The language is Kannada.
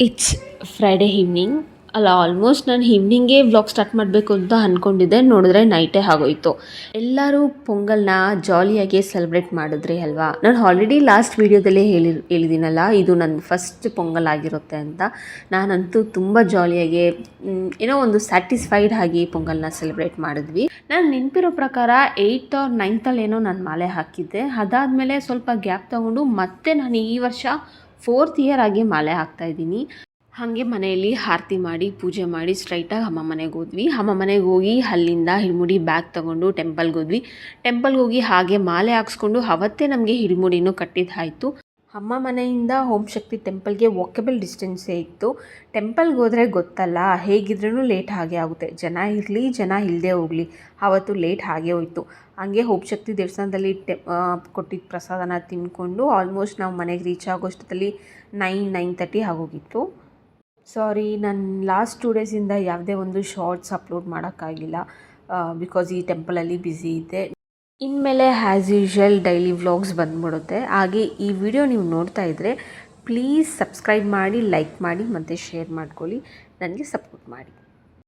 ಇಟ್ಸ್ ಫ್ರೈಡೇ ಈವ್ನಿಂಗ್ ಅಲ್ಲ, ಆಲ್ಮೋಸ್ಟ್ ನಾನು ಈವ್ನಿಂಗೇ ವ್ಲಾಗ್ ಸ್ಟಾರ್ಟ್ ಮಾಡಬೇಕು ಅಂತ ಅಂದ್ಕೊಂಡಿದ್ದೆ. ನೋಡಿದ್ರೆ ನೈಟೇ ಆಗೋಯಿತು. ಎಲ್ಲರೂ ಪೊಂಗಲ್ನ ಜಾಲಿಯಾಗಿ ಸೆಲೆಬ್ರೇಟ್ ಮಾಡಿದ್ರಿ ಅಲ್ವಾ. ನಾನು ಆಲ್ರೆಡಿ ಲಾಸ್ಟ್ ವೀಡಿಯೋದಲ್ಲೇ ಹೇಳಿದ್ದೀನಲ್ಲ, ಇದು ನನ್ನ ಫಸ್ಟ್ ಪೊಂಗಲ್ ಆಗಿರುತ್ತೆ ಅಂತ. ನಾನಂತೂ ತುಂಬ ಜಾಲಿಯಾಗಿ ಏನೋ ಒಂದು ಸ್ಯಾಟಿಸ್ಫೈಡ್ ಆಗಿ ಪೊಂಗಲ್ನ ಸೆಲೆಬ್ರೇಟ್ ಮಾಡಿದ್ವಿ. ನಾನು ನೆನಪಿರೋ ಪ್ರಕಾರ 8th or 9th ಏನೋ ನಾನು ಮಾಲೆ ಹಾಕಿದ್ದೆ. ಅದಾದಮೇಲೆ ಸ್ವಲ್ಪ ಗ್ಯಾಪ್ ತೊಗೊಂಡು ಮತ್ತೆ ನಾನು ಈ ವರ್ಷ 4th ಇಯರ್ ಆಗಿ ಮಾಲೆ ಹಾಕ್ತಾಯಿದ್ದೀನಿ. ಹಾಗೆ ಮನೆಯಲ್ಲಿ ಆರತಿ ಮಾಡಿ ಪೂಜೆ ಮಾಡಿ ಸ್ಟ್ರೈಟಾಗಿ ಅಮ್ಮ ಮನೆಗೆ ಹೋದ್ವಿ. ಅಮ್ಮ ಮನೆಗೆ ಹೋಗಿ ಅಲ್ಲಿಂದ ಹಿಲ್ಮುಡಿ ಬ್ಯಾಗ್ ತೊಗೊಂಡು ಟೆಂಪಲ್ಗೆ ಹೋದ್ವಿ. ಟೆಂಪಲ್ಗೆ ಹೋಗಿ ಹಾಗೆ ಮಾಲೆ ಹಾಕ್ಸ್ಕೊಂಡು ಅವತ್ತೇ ನಮಗೆ ಹಿಲ್ಮುಡಿನೂ ಕಟ್ಟಿದ್ದಾಯಿತು. ಅಮ್ಮ ಮನೆಯಿಂದ ಓಂ ಶಕ್ತಿ ಟೆಂಪಲ್ಗೆ ವಾಕಬಲ್ ಡಿಸ್ಟೆನ್ಸೇ ಇತ್ತು. ಟೆಂಪಲ್ಗೆ ಹೋದರೆ ಗೊತ್ತಲ್ಲ, ಹೇಗಿದ್ರೂ ಲೇಟ್ ಹಾಗೆ ಆಗುತ್ತೆ. ಜನ ಇರಲಿ ಜನ ಇಲ್ಲದೆ ಹೋಗಲಿ, ಆವತ್ತು ಲೇಟ್ ಹಾಗೆ ಹೋಯಿತು. ಹಂಗೆ ಓಂ ಶಕ್ತಿ ದೇವಸ್ಥಾನದಲ್ಲಿ ಕೊಟ್ಟಿದ್ದ ಪ್ರಸಾದನ ತಿಂದ್ಕೊಂಡು ಆಲ್ಮೋಸ್ಟ್ ನಾವು ಮನೆಗೆ ರೀಚ್ ಆಗೋಷ್ಟರಲ್ಲಿ 9:30 ಆಗೋಗಿತ್ತು. ಸಾರಿ, ನಾನು ಲಾಸ್ಟ್ 2 ಡೇಸಿಂದ ಯಾವುದೇ ಒಂದು ಶಾರ್ಟ್ಸ್ ಅಪ್ಲೋಡ್ ಮಾಡೋಕ್ಕಾಗಿಲ್ಲ, ಬಿಕಾಸ್ ಈ ಟೆಂಪಲಲ್ಲಿ ಬ್ಯುಸಿ ಇದ್ದೆ. ಇನ್ಮೇಲೆ ಆ್ಯಸ್ ಯೂಶ್ವಲ್ ಡೈಲಿ ವ್ಲಾಗ್ಸ್ ಬಂದ್ಬಿಡುತ್ತೆ. ಹಾಗೆ ಈ ವಿಡಿಯೋ ನೀವು ನೋಡ್ತಾ ಇದ್ದರೆ ಪ್ಲೀಸ್ ಸಬ್ಸ್ಕ್ರೈಬ್ ಮಾಡಿ, ಲೈಕ್ ಮಾಡಿ ಮತ್ತು ಶೇರ್ ಮಾಡ್ಕೊಳ್ಳಿ, ನನಗೆ ಸಪೋರ್ಟ್ ಮಾಡಿ.